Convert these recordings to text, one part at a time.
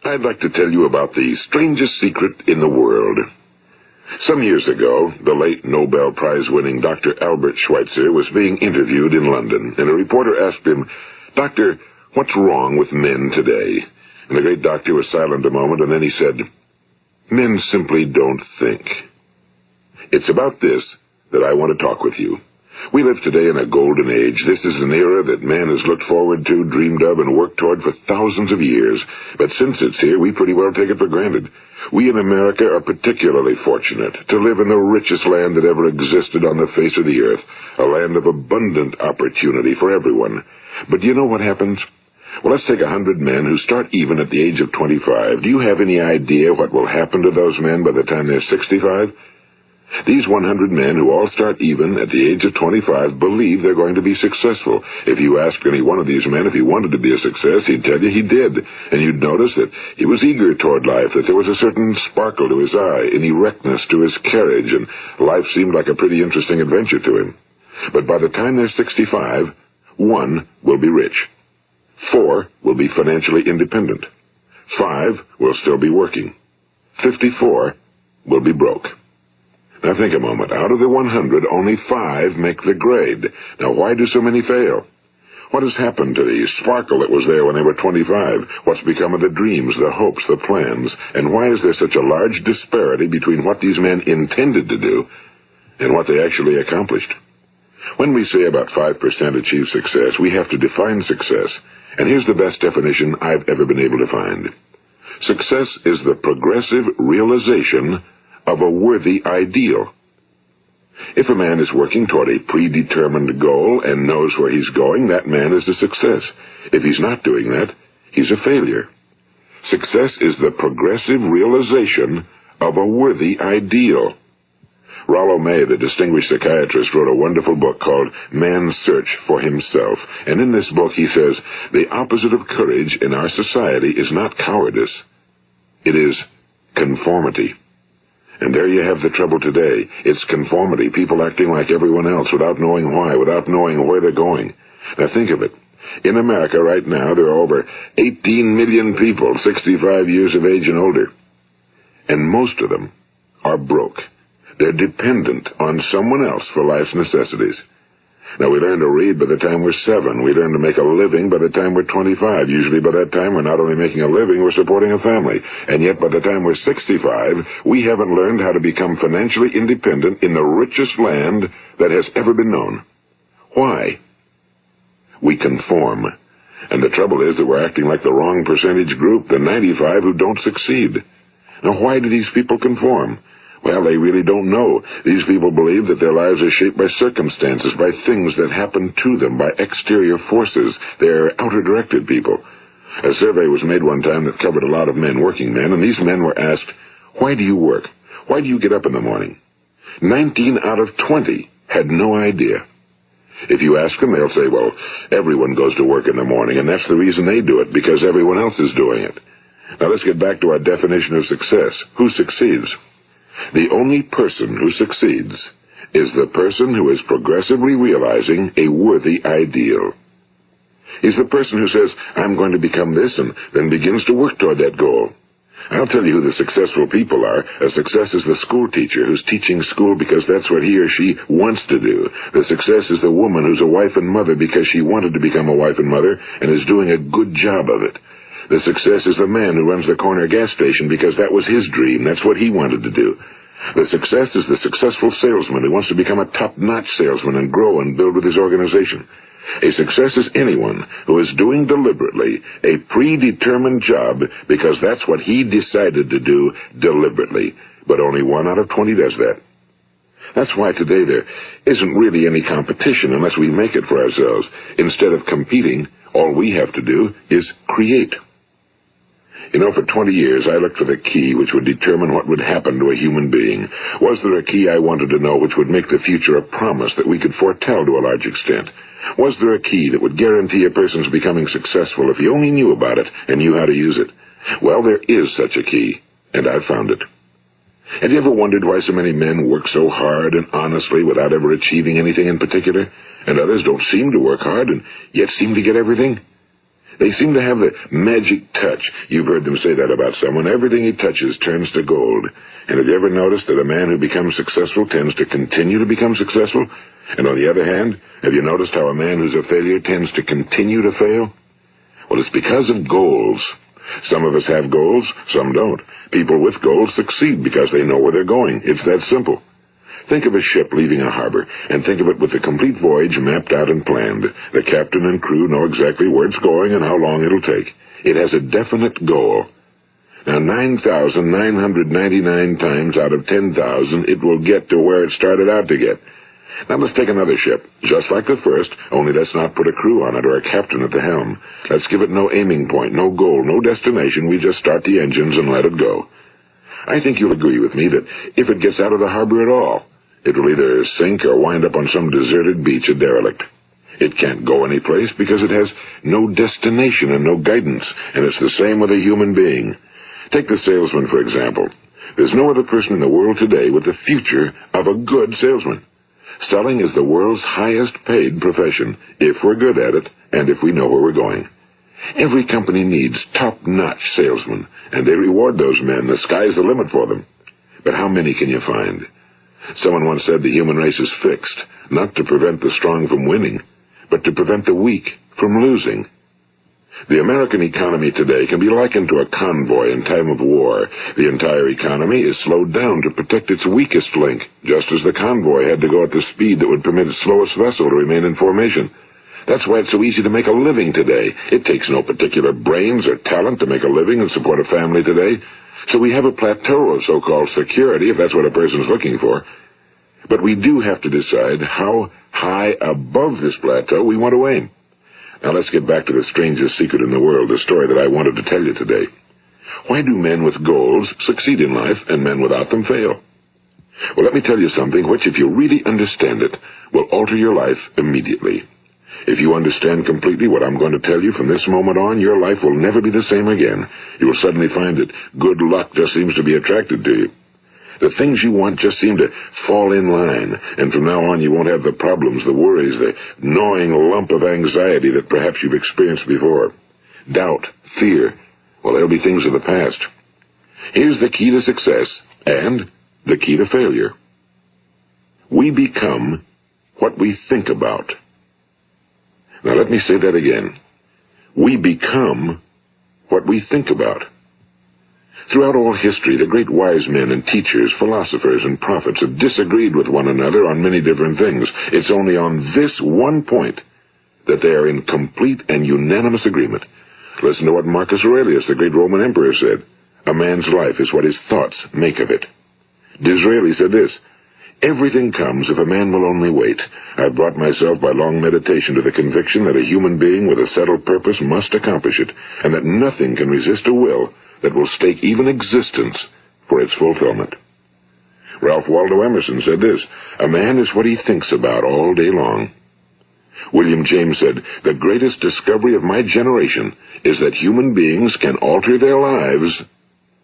I'd like to tell you about the strangest secret in the world. Some years ago, the late Nobel Prize-winning Dr. Albert Schweitzer was being interviewed in London, and a reporter asked him, "Doctor, what's wrong with men today?" And the great doctor was silent a moment, and then he said, "Men simply don't think." It's about this that I want to talk with you. We live today in a golden age. This is an era that man has looked forward to, dreamed of, and worked toward for thousands of years. But since it's here, we pretty well take it for granted. We in America are particularly fortunate to live in the richest land that ever existed on the face of the earth, a land of abundant opportunity for everyone. But do you know what happens? Well, let's take 100 men who start even at the age of 25. Do you have any idea what will happen to those men by the time they're 65? These 100 men who all start even at the age of 25 believe they're going to be successful. If you ask any one of these men if he wanted to be a success, he'd tell you he did. And you'd notice that he was eager toward life, that there was a certain sparkle to his eye, an erectness to his carriage, and life seemed like a pretty interesting adventure to him. But by the time they're 65, 1 will be rich. 4 will be financially independent. 5 will still be working. 54 will be broke. Now think a moment. Out of the 100, only 5 make the grade. Now why do so many fail? What has happened to the sparkle that was there when they were 25? What's become of the dreams, the hopes, the plans? And why is there such a large disparity between what these men intended to do and what they actually accomplished? When we say about 5% achieve success, we have to define success. And here's the best definition I've ever been able to find. Success is the progressive realization of a worthy ideal. If a man is working toward a predetermined goal and knows where he's going, that man is a success. If he's not doing that, he's a failure. Success is the progressive realization of a worthy ideal. Rollo May, the distinguished psychiatrist, wrote a wonderful book called Man's Search for Himself. And in this book he says, the opposite of courage in our society is not cowardice. It is conformity. And there you have the trouble today. It's conformity, people acting like everyone else without knowing why, without knowing where they're going. Now think of it. In America right now, there are over 18 million people 65 years of age and older. And most of them are broke. They're dependent on someone else for life's necessities. Now, we learn to read by the time we're 7. We learn to make a living by the time we're 25. Usually by that time, we're not only making a living, we're supporting a family. And yet by the time we're 65, we haven't learned how to become financially independent in the richest land that has ever been known. Why? We conform. And the trouble is that we're acting like the wrong percentage group, the 95 who don't succeed. Now, why do these people conform? Well, they really don't know. These people believe that their lives are shaped by circumstances, by things that happen to them, by exterior forces. They're outer-directed people. A survey was made one time that covered a lot of men, working men, and these men were asked, "Why do you work? Why do you get up in the morning?" 19 out of 20 had no idea. If you ask them, they'll say, well, everyone goes to work in the morning, and that's the reason they do it, because everyone else is doing it. Now let's get back to our definition of success. Who succeeds? The only person who succeeds is the person who is progressively realizing a worthy ideal. He's the person who says, I'm going to become this, and then begins to work toward that goal. I'll tell you who the successful people are. A success is the school teacher who's teaching school because that's what he or she wants to do. The success is the woman who's a wife and mother because she wanted to become a wife and mother and is doing a good job of it. The success is the man who runs the corner gas station because that was his dream. That's what he wanted to do. The success is the successful salesman who wants to become a top-notch salesman and grow and build with his organization. A success is anyone who is doing deliberately a predetermined job because that's what he decided to do deliberately. But only 1 out of 20 does that. That's why today there isn't really any competition unless we make it for ourselves. Instead of competing, all we have to do is create. You know, for 20 years, I looked for the key which would determine what would happen to a human being. Was there a key I wanted to know which would make the future a promise that we could foretell to a large extent? Was there a key that would guarantee a person's becoming successful if he only knew about it and knew how to use it? Well, there is such a key, and I've found it. Have you ever wondered why so many men work so hard and honestly without ever achieving anything in particular, and others don't seem to work hard and yet seem to get everything? They seem to have the magic touch. You've heard them say that about someone. Everything he touches turns to gold. And have you ever noticed that a man who becomes successful tends to continue to become successful? And on the other hand, have you noticed how a man who's a failure tends to continue to fail? Well, it's because of goals. Some of us have goals, some don't. People with goals succeed because they know where they're going. It's that simple. Think of a ship leaving a harbor, and think of it with the complete voyage mapped out and planned. The captain and crew know exactly where it's going and how long it'll take. It has a definite goal. Now, 9,999 times out of 10,000, it will get to where it started out to get. Now, let's take another ship, just like the first, only let's not put a crew on it or a captain at the helm. Let's give it no aiming point, no goal, no destination. We just start the engines and let it go. I think you'll agree with me that if it gets out of the harbor at all, it will either sink or wind up on some deserted beach, a derelict. It can't go anyplace because it has no destination and no guidance, and it's the same with a human being. Take the salesman, for example. There's no other person in the world today with the future of a good salesman. Selling is the world's highest paid profession, if we're good at it and if we know where we're going. Every company needs top-notch salesmen, and they reward those men. The sky's the limit for them. But how many can you find? Someone once said the human race is fixed, not to prevent the strong from winning, but to prevent the weak from losing. The American economy today can be likened to a convoy in time of war. The entire economy is slowed down to protect its weakest link, just as the convoy had to go at the speed that would permit its slowest vessel to remain in formation. That's why it's so easy to make a living today. It takes no particular brains or talent to make a living and support a family today. So we have a plateau of so-called security, if that's what a person's looking for. But we do have to decide how high above this plateau we want to aim. Now let's get back to the strangest secret in the world, the story that I wanted to tell you today. Why do men with goals succeed in life and men without them fail? Well, let me tell you something which, if you really understand it, will alter your life immediately. If you understand completely what I'm going to tell you from this moment on, your life will never be the same again. You will suddenly find that good luck just seems to be attracted to you. The things you want just seem to fall in line, and from now on you won't have the problems, the worries, the gnawing lump of anxiety that perhaps you've experienced before. Doubt, fear, well, they'll be things of the past. Here's the key to success and the key to failure. We become what we think about. Now let me say that again. We become what we think about. Throughout all history, the great wise men and teachers, philosophers and prophets have disagreed with one another on many different things. It's only on this one point that they are in complete and unanimous agreement. Listen to what Marcus Aurelius, the great Roman emperor, said. A man's life is what his thoughts make of it. Disraeli said this, everything comes if a man will only wait. I brought myself by long meditation to the conviction that a human being with a settled purpose must accomplish it, and that nothing can resist a will that will stake even existence for its fulfillment. Ralph Waldo Emerson said this, a man is what he thinks about all day long. William James said, the greatest discovery of my generation is that human beings can alter their lives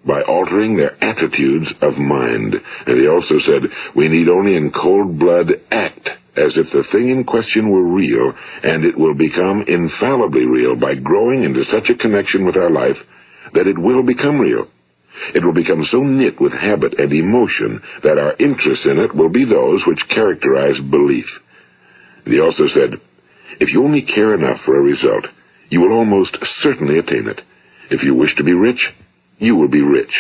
by altering their attitudes of mind. And he also said, we need only in cold blood act as if the thing in question were real, and it will become infallibly real by growing into such a connection with our life that it will become real. It will become so knit with habit and emotion that our interest in it will be those which characterize belief. And he also said, if you only care enough for a result, you will almost certainly attain it. If you wish to be rich, you will be rich.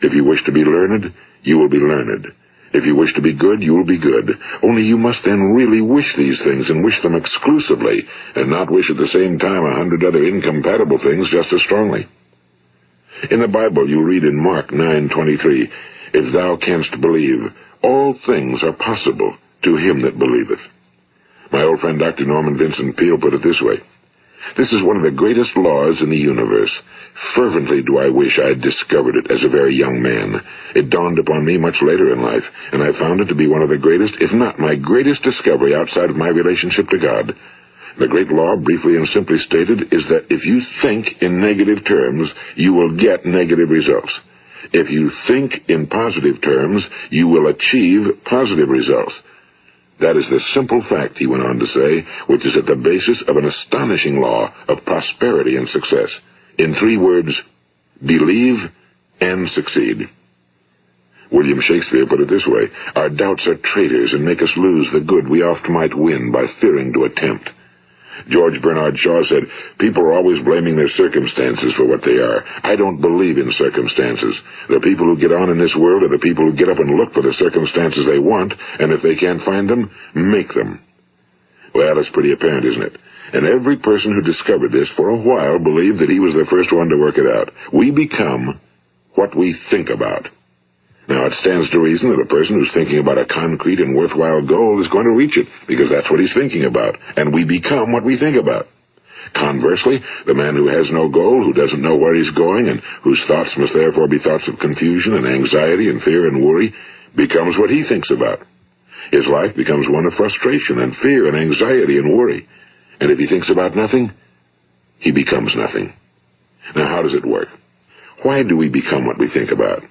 If you wish to be learned, you will be learned. If you wish to be good, you will be good. Only you must then really wish these things and wish them exclusively, and not wish at the same time 100 other incompatible things just as strongly. In the Bible you read in Mark 9:23, if thou canst believe, all things are possible to him that believeth. My old friend Dr. Norman Vincent Peale put it this way, this is one of the greatest laws in the universe. Fervently do I wish I had discovered it as a very young man. It dawned upon me much later in life, and I found it to be one of the greatest, if not my greatest discovery outside of my relationship to God. The great law, briefly and simply stated, is that if you think in negative terms, you will get negative results. If you think in positive terms, you will achieve positive results. That is the simple fact, he went on to say, which is at the basis of an astonishing law of prosperity and success. In 3 words, believe and succeed. William Shakespeare put it this way: our doubts are traitors and make us lose the good we oft might win by fearing to attempt. George Bernard Shaw said, people are always blaming their circumstances for what they are. I don't believe in circumstances. The people who get on in this world are the people who get up and look for the circumstances they want, and if they can't find them, make them. Well, it's pretty apparent, isn't it? And every person who discovered this for a while believed that he was the first one to work it out. We become what we think about. Now, it stands to reason that a person who's thinking about a concrete and worthwhile goal is going to reach it, because that's what he's thinking about, and we become what we think about. Conversely, the man who has no goal, who doesn't know where he's going, and whose thoughts must therefore be thoughts of confusion and anxiety and fear and worry, becomes what he thinks about. His life becomes one of frustration and fear and anxiety and worry. And if he thinks about nothing, he becomes nothing. Now, how does it work? Why do we become what we think about?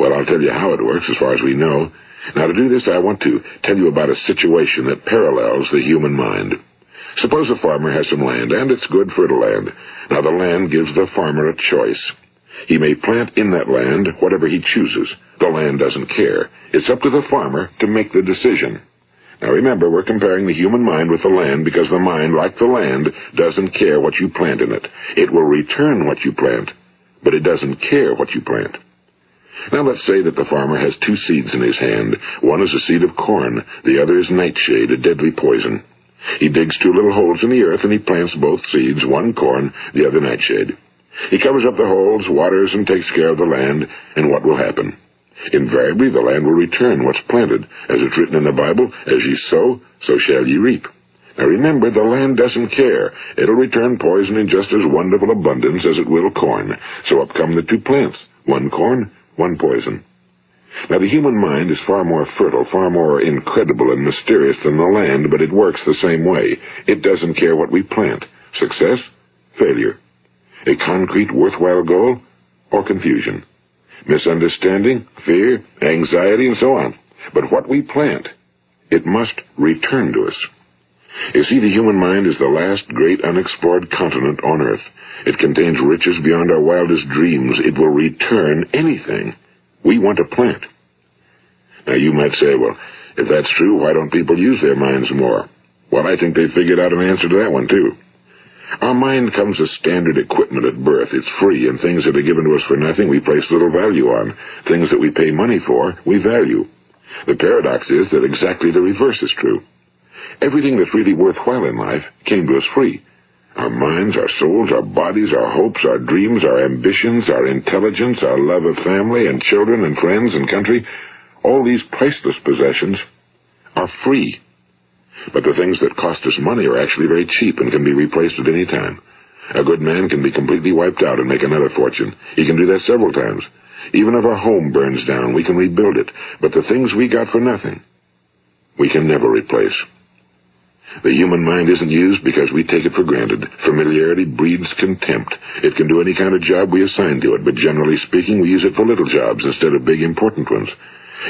Well, I'll tell you how it works as far as we know. Now, to do this, I want to tell you about a situation that parallels the human mind. Suppose a farmer has some land, and it's good fertile land. Now, the land gives the farmer a choice. He may plant in that land whatever he chooses. The land doesn't care. It's up to the farmer to make the decision. Now, remember, we're comparing the human mind with the land because the mind, like the land, doesn't care what you plant in it. It will return what you plant, but it doesn't care what you plant. Now, let's say that the farmer has 2 seeds in his hand. One is a seed of corn. The other is nightshade, a deadly poison. He digs 2 little holes in the earth, and he plants both seeds, one corn, the other nightshade. He covers up the holes, waters, and takes care of the land, and what will happen? Invariably, the land will return what's planted. As it's written in the Bible, as ye sow, so shall ye reap. Now remember, the land doesn't care. It'll return poison in just as wonderful abundance as it will corn. So up come the 2 plants, one corn, one poison. Now, the human mind is far more fertile, far more incredible and mysterious than the land, but it works the same way. It doesn't care what we plant. Success, failure. A concrete, worthwhile goal, or confusion. Misunderstanding, fear, anxiety, and so on. But what we plant, it must return to us. You see, the human mind is the last great unexplored continent on Earth. It contains riches beyond our wildest dreams. It will return anything we want to plant. Now, you might say, well, if that's true, why don't people use their minds more? Well, I think they figured out an answer to that one, too. Our mind comes as standard equipment at birth. It's free, and things that are given to us for nothing we place little value on. Things that we pay money for, we value. The paradox is that exactly the reverse is true. Everything that's really worthwhile in life came to us free. Our minds, our souls, our bodies, our hopes, our dreams, our ambitions, our intelligence, our love of family and children and friends and country, all these priceless possessions are free. But the things that cost us money are actually very cheap and can be replaced at any time. A good man can be completely wiped out and make another fortune. He can do that several times. Even if our home burns down, we can rebuild it. But the things we got for nothing, we can never replace. The human mind isn't used because we take it for granted. Familiarity breeds contempt. It can do any kind of job we assign to it, but generally speaking, we use it for little jobs instead of big, important ones.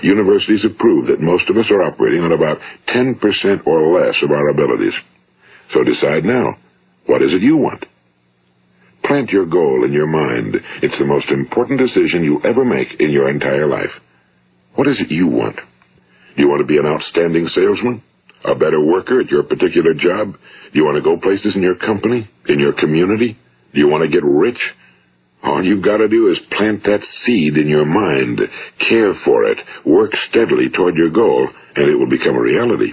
Universities have proved that most of us are operating on about 10% or less of our abilities. So decide now, what is it you want? Plant your goal in your mind. It's the most important decision you ever make in your entire life. What is it you want? Do you want to be an outstanding salesman? A better worker at your particular job? Do you want to go places in your company? In your community? Do you want to get rich? All you've got to do is plant that seed in your mind, care for it, work steadily toward your goal, and it will become a reality.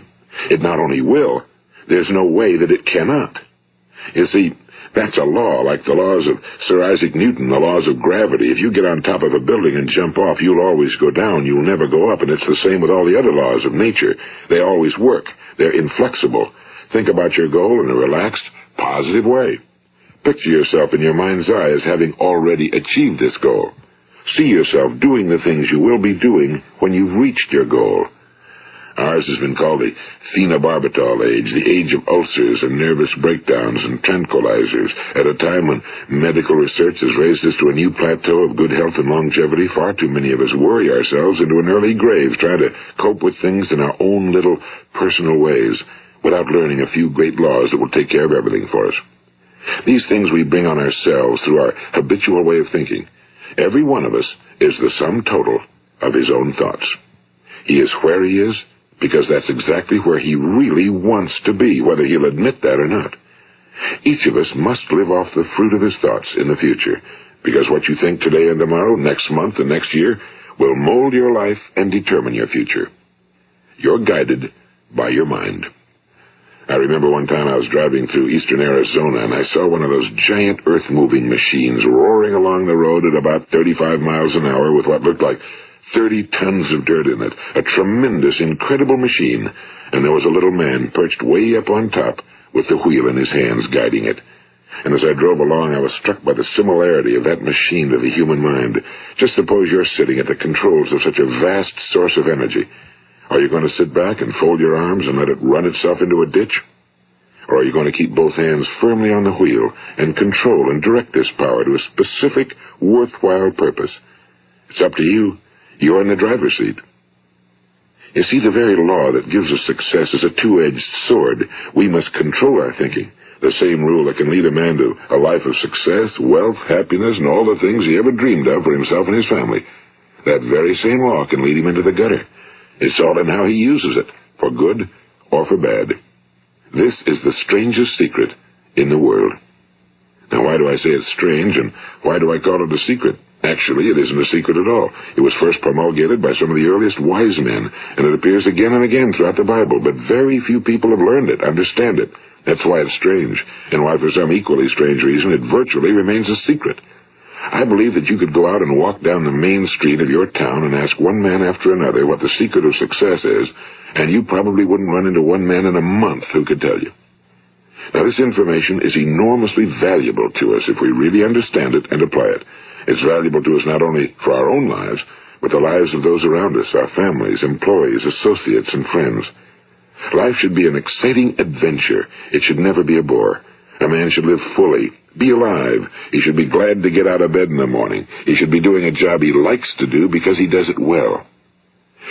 It not only will, there's no way that it cannot. You see, that's a law, like the laws of Sir Isaac Newton, the laws of gravity. If you get on top of a building and jump off, you'll always go down. You'll never go up, and it's the same with all the other laws of nature. They always work. They're inflexible. Think about your goal in a relaxed, positive way. Picture yourself in your mind's eye as having already achieved this goal. See yourself doing the things you will be doing when you've reached your goal. Ours has been called the phenobarbital age, the age of ulcers and nervous breakdowns and tranquilizers. At a time when medical research has raised us to a new plateau of good health and longevity, far too many of us worry ourselves into an early grave trying to cope with things in our own little personal ways without learning a few great laws that will take care of everything for us. These things we bring on ourselves through our habitual way of thinking. Every one of us is the sum total of his own thoughts. He is where he is because that's exactly where he really wants to be, whether he'll admit that or not. Each of us must live off the fruit of his thoughts in the future, because what you think today and tomorrow, next month and next year, will mold your life and determine your future. You're guided by your mind. I remember one time I was driving through eastern Arizona, and I saw one of those giant earth-moving machines roaring along the road at about 35 miles an hour with what looked like 30 tons of dirt in it. A tremendous, incredible machine, and there was a little man perched way up on top with the wheel in his hands guiding it. And as I drove along, I was struck by the similarity of that machine to the human mind. Just suppose you're sitting at the controls of such a vast source of energy. Are you going to sit back and fold your arms and let it run itself into a ditch? Or are you going to keep both hands firmly on the wheel and control and direct this power to a specific, worthwhile purpose? It's up to you. You're in the driver's seat. You see, the very law that gives us success is a two-edged sword. We must control our thinking. The same rule that can lead a man to a life of success, wealth, happiness, and all the things he ever dreamed of for himself and his family. That very same law can lead him into the gutter. It's all in how he uses it, for good or for bad. This is the strangest secret in the world. Now, why do I say it's strange, and why do I call it a secret? Actually, it isn't a secret at all. It was first promulgated by some of the earliest wise men, and it appears again and again throughout the Bible, but very few people have learned it, understand it. That's why it's strange, and why for some equally strange reason it virtually remains a secret. I believe that you could go out and walk down the main street of your town and ask one man after another what the secret of success is, and you probably wouldn't run into one man in a month who could tell you. Now, this information is enormously valuable to us if we really understand it and apply it. It's valuable to us not only for our own lives, but the lives of those around us, our families, employees, associates, and friends. Life should be an exciting adventure. It should never be a bore. A man should live fully, be alive. He should be glad to get out of bed in the morning. He should be doing a job he likes to do because he does it well.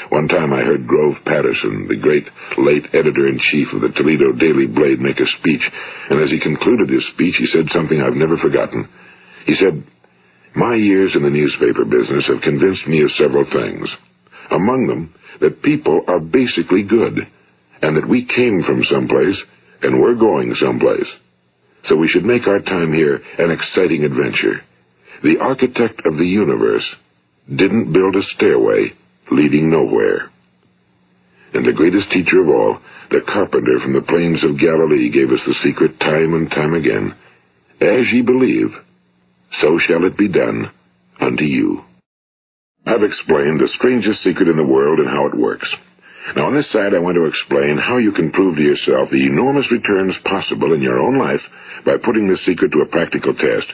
One time I heard Grove Patterson, the great late editor-in-chief of the Toledo Daily Blade, make a speech, and as he concluded his speech, he said something I've never forgotten. He said, "My years in the newspaper business have convinced me of several things. Among them, that people are basically good, and that we came from someplace, and we're going someplace. So we should make our time here an exciting adventure. The architect of the universe didn't build a stairway leading nowhere." And the greatest teacher of all, the carpenter from the plains of Galilee, gave us the secret time and time again. As ye believe, so shall it be done unto you. I've explained the strangest secret in the world and how it works. Now, on this side, I want to explain how you can prove to yourself the enormous returns possible in your own life by putting this secret to a practical test.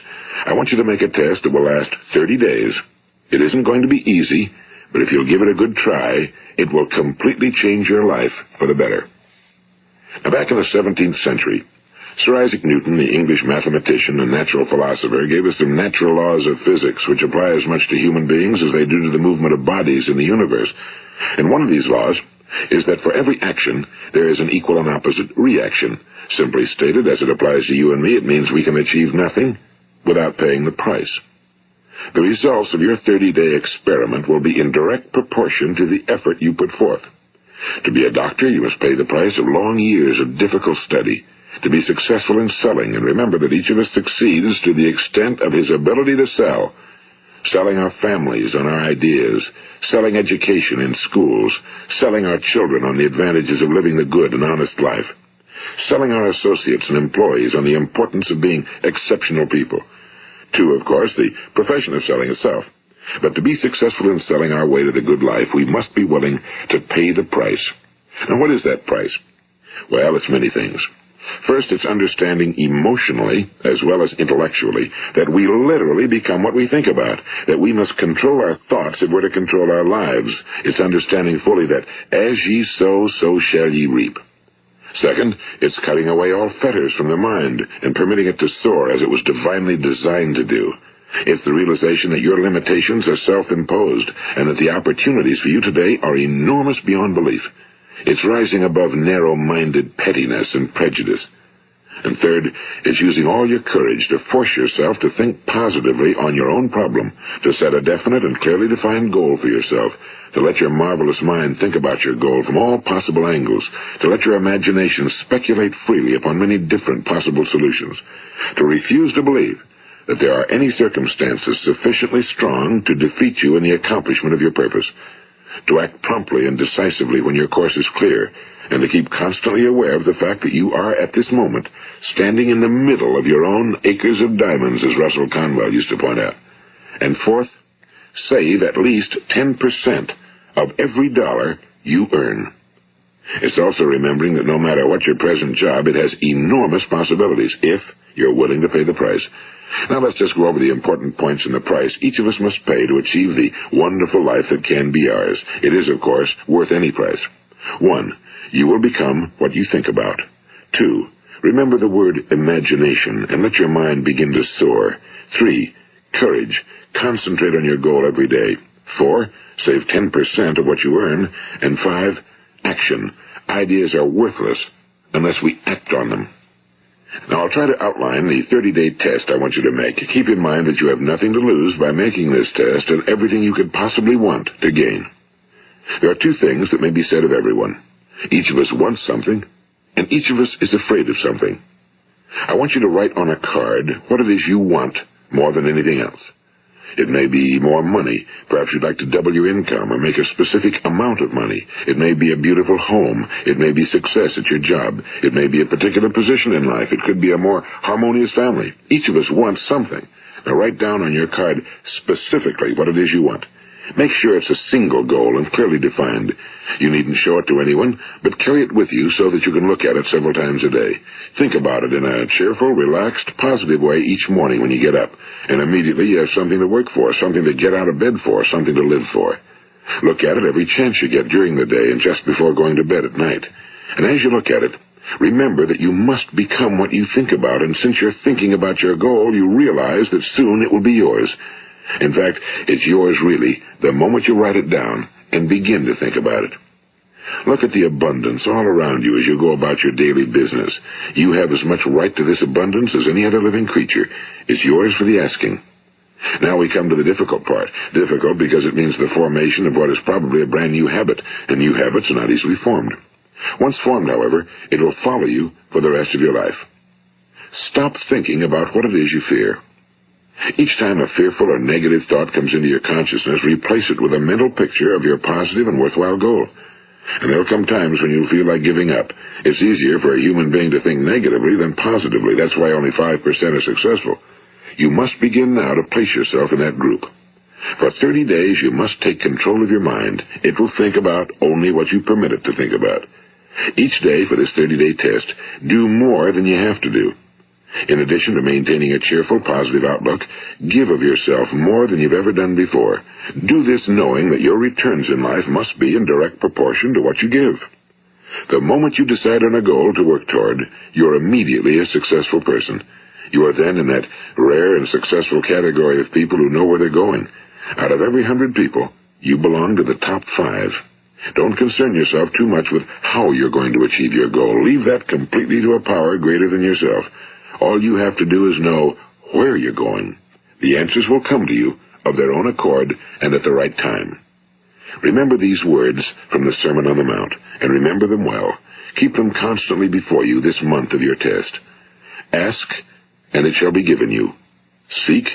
I want you to make a test that will last 30 days. It isn't going to be easy, but if you'll give it a good try, it will completely change your life for the better. Now, back in the 17th century, Sir Isaac Newton, the English mathematician and natural philosopher, gave us some natural laws of physics which apply as much to human beings as they do to the movement of bodies in the universe. And one of these laws is that for every action, there is an equal and opposite reaction. Simply stated, as it applies to you and me, it means we can achieve nothing without paying the price. The results of your 30-day experiment will be in direct proportion to the effort you put forth. To be a doctor, you must pay the price of long years of difficult study. To be successful in selling, and remember that each of us succeeds to the extent of his ability to sell. Selling our families on our ideas, selling education in schools, selling our children on the advantages of living the good and honest life, selling our associates and employees on the importance of being exceptional people. To, of course, the profession of selling itself. But to be successful in selling our way to the good life, we must be willing to pay the price. Now, what is that price? Well, it's many things. First, it's understanding emotionally, as well as intellectually, that we literally become what we think about, that we must control our thoughts if we're to control our lives. It's understanding fully that as ye sow, so shall ye reap. Second, it's cutting away all fetters from the mind and permitting it to soar as it was divinely designed to do. It's the realization that your limitations are self-imposed and that the opportunities for you today are enormous beyond belief. It's rising above narrow-minded pettiness and prejudice. And third, it's using all your courage to force yourself to think positively on your own problem, to set a definite and clearly defined goal for yourself, to let your marvelous mind think about your goal from all possible angles, to let your imagination speculate freely upon many different possible solutions, to refuse to believe that there are any circumstances sufficiently strong to defeat you in the accomplishment of your purpose, to act promptly and decisively when your course is clear, and to keep constantly aware of the fact that you are, at this moment, standing in the middle of your own acres of diamonds, as Russell Conwell used to point out. And fourth, save at least 10% of every dollar you earn. It's also remembering that no matter what your present job, it has enormous possibilities, if you're willing to pay the price. Now let's just go over the important points in the price each of us must pay to achieve the wonderful life that can be ours. It is, of course, worth any price. 1. You will become what you think about. 2. Remember the word imagination and let your mind begin to soar. 3. Courage. Concentrate on your goal every day. 4. Save 10% of what you earn. And 5. Action. Ideas are worthless unless we act on them. Now, I'll try to outline the 30-day test I want you to make. Keep in mind that you have nothing to lose by making this test and everything you could possibly want to gain. There are two things that may be said of everyone. Each of us wants something, and each of us is afraid of something. I want you to write on a card what it is you want more than anything else. It may be more money. Perhaps you'd like to double your income or make a specific amount of money. It may be a beautiful home. It may be success at your job. It may be a particular position in life. It could be a more harmonious family. Each of us wants something. Now write down on your card specifically what it is you want. Make sure it's a single goal and clearly defined. You needn't show it to anyone, but carry it with you so that you can look at it several times a day. Think about it in a cheerful, relaxed, positive way each morning when you get up, and immediately you have something to work for, something to get out of bed for, something to live for. Look at it every chance you get during the day and just before going to bed at night. And as you look at it, remember that you must become what you think about, and since you're thinking about your goal, you realize that soon it will be yours. In fact, it's yours really the moment you write it down and begin to think about it. Look at the abundance all around you as you go about your daily business. You have as much right to this abundance as any other living creature. It's yours for the asking. Now we come to the difficult part. Difficult because it means the formation of what is probably a brand new habit, and new habits are not easily formed. Once formed, however, it will follow you for the rest of your life. Stop thinking about what it is you fear. Each time a fearful or negative thought comes into your consciousness, replace it with a mental picture of your positive and worthwhile goal. And there'll come times when you'll feel like giving up. It's easier for a human being to think negatively than positively. That's why only 5% are successful. You must begin now to place yourself in that group. For 30 days, you must take control of your mind. It will think about only what you permit it to think about. Each day for this 30-day test, do more than you have to do. In addition to maintaining a cheerful, positive outlook, give of yourself more than you've ever done before. Do this knowing that your returns in life must be in direct proportion to what you give. The moment you decide on a goal to work toward, you're immediately a successful person. You are then in that rare and successful category of people who know where they're going. Out of every 100 people, you belong to the top 5. Don't concern yourself too much with how you're going to achieve your goal. Leave that completely to a power greater than yourself. All you have to do is know where you're going. The answers will come to you of their own accord and at the right time. Remember these words from the Sermon on the Mount, and remember them well. Keep them constantly before you this month of your test. Ask, and it shall be given you. Seek,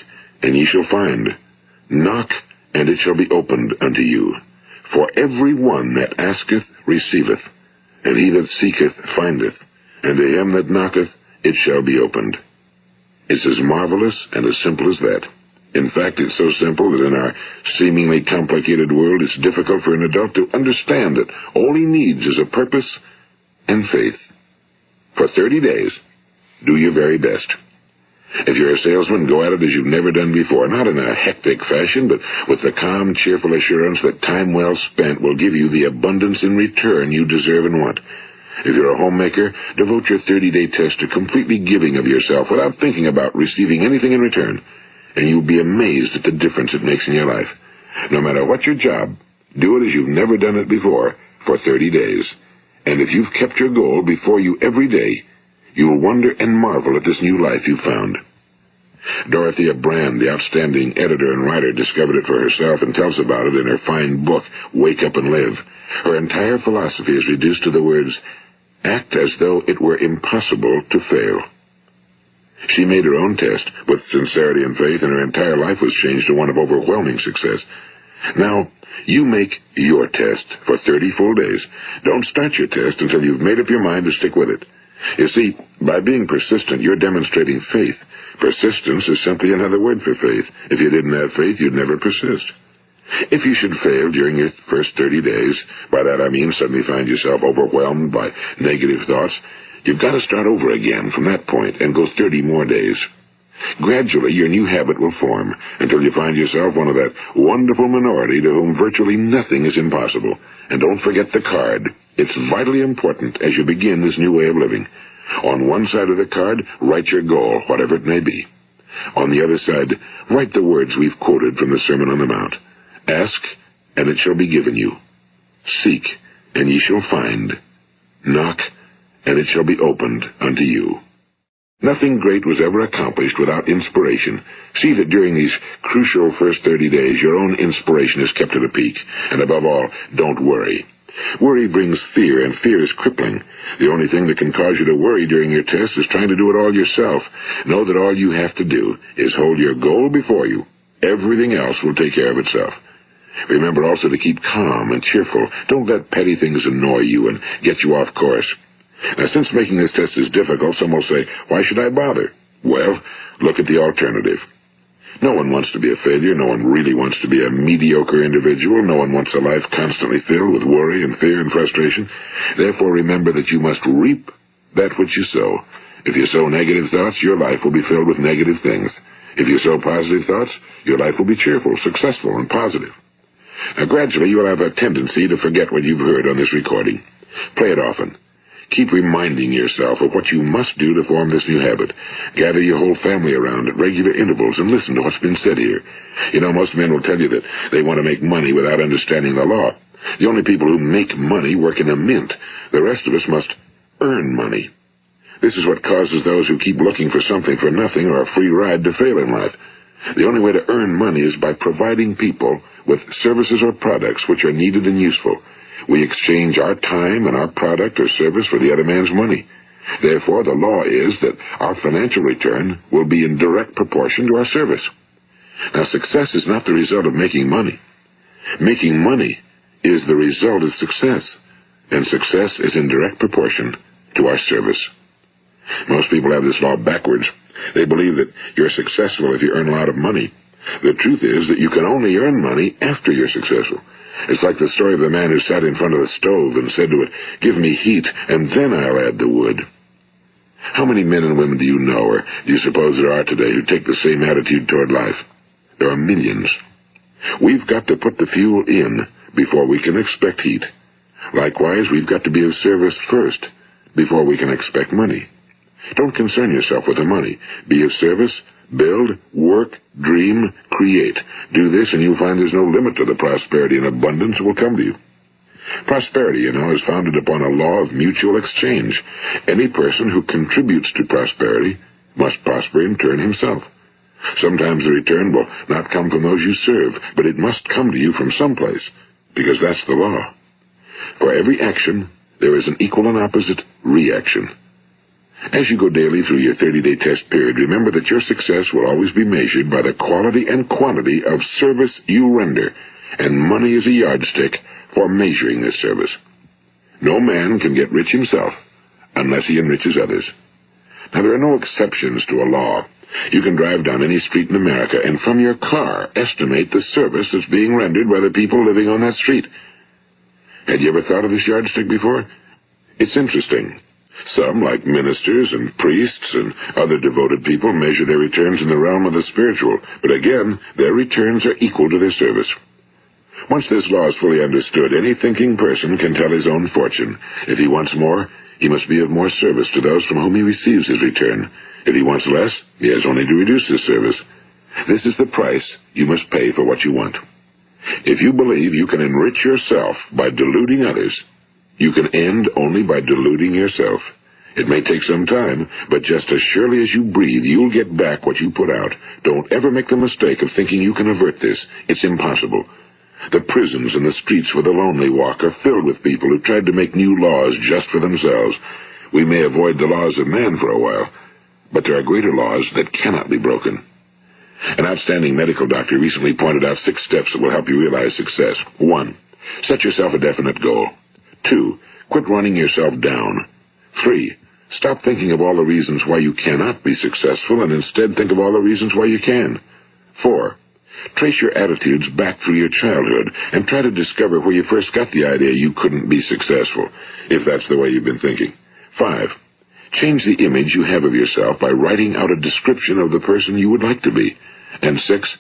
and ye shall find. Knock, and it shall be opened unto you. For every one that asketh receiveth, and he that seeketh findeth, and to him that knocketh it shall be opened. It's as marvelous and as simple as that. In fact, it's so simple that in our seemingly complicated world, it's difficult for an adult to understand that all he needs is a purpose and faith. For 30 days, do your very best. If you're a salesman, go at it as you've never done before, not in a hectic fashion, but with the calm, cheerful assurance that time well spent will give you the abundance in return you deserve and want. If you're a homemaker, devote your 30-day test to completely giving of yourself without thinking about receiving anything in return, and you'll be amazed at the difference it makes in your life. No matter what your job, do it as you've never done it before for 30 days. And if you've kept your goal before you every day, you'll wonder and marvel at this new life you've found. Dorothea Brand, the outstanding editor and writer, discovered it for herself and tells about it in her fine book, Wake Up and Live. Her entire philosophy is reduced to the words, act as though it were impossible to fail. She made her own test with sincerity and faith, and her entire life was changed to one of overwhelming success. Now, you make your test for 30 full days. Don't start your test until you've made up your mind to stick with it. You see, by being persistent, you're demonstrating faith. Persistence is simply another word for faith. If you didn't have faith, you'd never persist. If you should fail during your first 30 days, by that I mean suddenly find yourself overwhelmed by negative thoughts, you've got to start over again from that point and go 30 more days. Gradually, your new habit will form until you find yourself one of that wonderful minority to whom virtually nothing is impossible. And don't forget the card. It's vitally important as you begin this new way of living. On one side of the card, write your goal, whatever it may be. On the other side, write the words we've quoted from the Sermon on the Mount. Ask, and it shall be given you. Seek, and ye shall find. Knock, and it shall be opened unto you. Nothing great was ever accomplished without inspiration. See that during these crucial first 30 days, your own inspiration is kept at a peak. And above all, don't worry. Worry brings fear, and fear is crippling. The only thing that can cause you to worry during your test is trying to do it all yourself. Know that all you have to do is hold your goal before you. Everything else will take care of itself. Remember also to keep calm and cheerful. Don't let petty things annoy you and get you off course. Now, since making this test is difficult, some will say, why should I bother? Well, look at the alternative. No one wants to be a failure. No one really wants to be a mediocre individual. No one wants a life constantly filled with worry and fear and frustration. Therefore, remember that you must reap that which you sow. If you sow negative thoughts, your life will be filled with negative things. If you sow positive thoughts, your life will be cheerful, successful, and positive. Now, gradually, you will have a tendency to forget what you've heard on this recording. Play it often. Keep reminding yourself of what you must do to form this new habit. Gather your whole family around at regular intervals and listen to what's been said here. You know, most men will tell you that they want to make money without understanding the law. The only people who make money work in a mint. The rest of us must earn money. This is what causes those who keep looking for something for nothing or a free ride to fail in life. The only way to earn money is by providing people with services or products which are needed and useful. We exchange our time and our product or service for the other man's money. Therefore, the law is that our financial return will be in direct proportion to our service. Now, success is not the result of making money. Making money is the result of success, and success is in direct proportion to our service. Most people have this law backwards. They believe that you're successful if you earn a lot of money. The truth is that you can only earn money after you're successful. It's like the story of the man who sat in front of the stove and said to it, "Give me heat, and then I'll add the wood." How many men and women do you know, or do you suppose there are today, who take the same attitude toward life? There are millions. We've got to put the fuel in before we can expect heat. Likewise, we've got to be of service first before we can expect money. Don't concern yourself with the money. Be of service, build, work, dream, create. Do this, and you'll find there's no limit to the prosperity and abundance that will come to you. Prosperity, you know, is founded upon a law of mutual exchange. Any person who contributes to prosperity must prosper in turn himself. Sometimes the return will not come from those you serve, but it must come to you from someplace, because that's the law. For every action, there is an equal and opposite reaction. As you go daily through your 30-day test period, remember that your success will always be measured by the quality and quantity of service you render, and money is a yardstick for measuring this service. No man can get rich himself unless he enriches others. Now, there are no exceptions to a law. You can drive down any street in America and from your car estimate the service that's being rendered by the people living on that street. Had you ever thought of this yardstick before? It's interesting. Some, like ministers and priests and other devoted people, measure their returns in the realm of the spiritual, but again, their returns are equal to their service. Once this law is fully understood, any thinking person can tell his own fortune. If he wants more, he must be of more service to those from whom he receives his return. If he wants less, he has only to reduce his service. This is the price you must pay for what you want. If you believe you can enrich yourself by deluding others, you can end only by deluding yourself. It may take some time, but just as surely as you breathe, you'll get back what you put out. Don't ever make the mistake of thinking you can avert this. It's impossible. The prisons and the streets where the lonely walk are filled with people who tried to make new laws just for themselves. We may avoid the laws of man for a while, but there are greater laws that cannot be broken. An outstanding medical doctor recently pointed out 6 steps that will help you realize success. 1. Set yourself a definite goal. 2. Quit running yourself down. 3. Stop thinking of all the reasons why you cannot be successful and instead think of all the reasons why you can. 4. Trace your attitudes back through your childhood and try to discover where you first got the idea you couldn't be successful, if that's the way you've been thinking. 5. Change the image you have of yourself by writing out a description of the person you would like to be. And 6.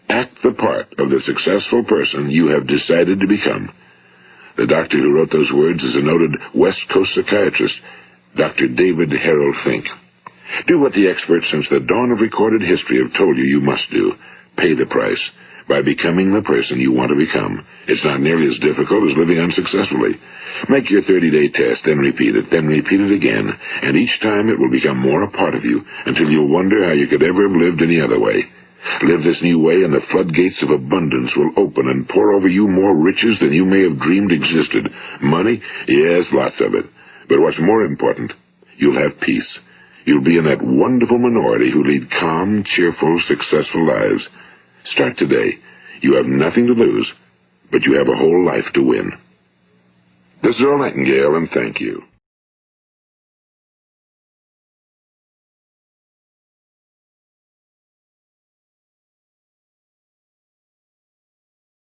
Act the part of the successful person you have decided to become. The doctor who wrote those words is a noted West Coast psychiatrist, Dr. David Harold Fink. Do what the experts since the dawn of recorded history have told you must do. Pay the price by becoming the person you want to become. It's not nearly as difficult as living unsuccessfully. Make your 30-day test, then repeat it again, and each time it will become more a part of you until you'll wonder how you could ever have lived any other way. Live this new way, and the floodgates of abundance will open and pour over you more riches than you may have dreamed existed. Money? Yes, lots of it. But what's more important, you'll have peace. You'll be in that wonderful minority who lead calm, cheerful, successful lives. Start today. You have nothing to lose, but you have a whole life to win. This is Earl Nightingale, and thank you.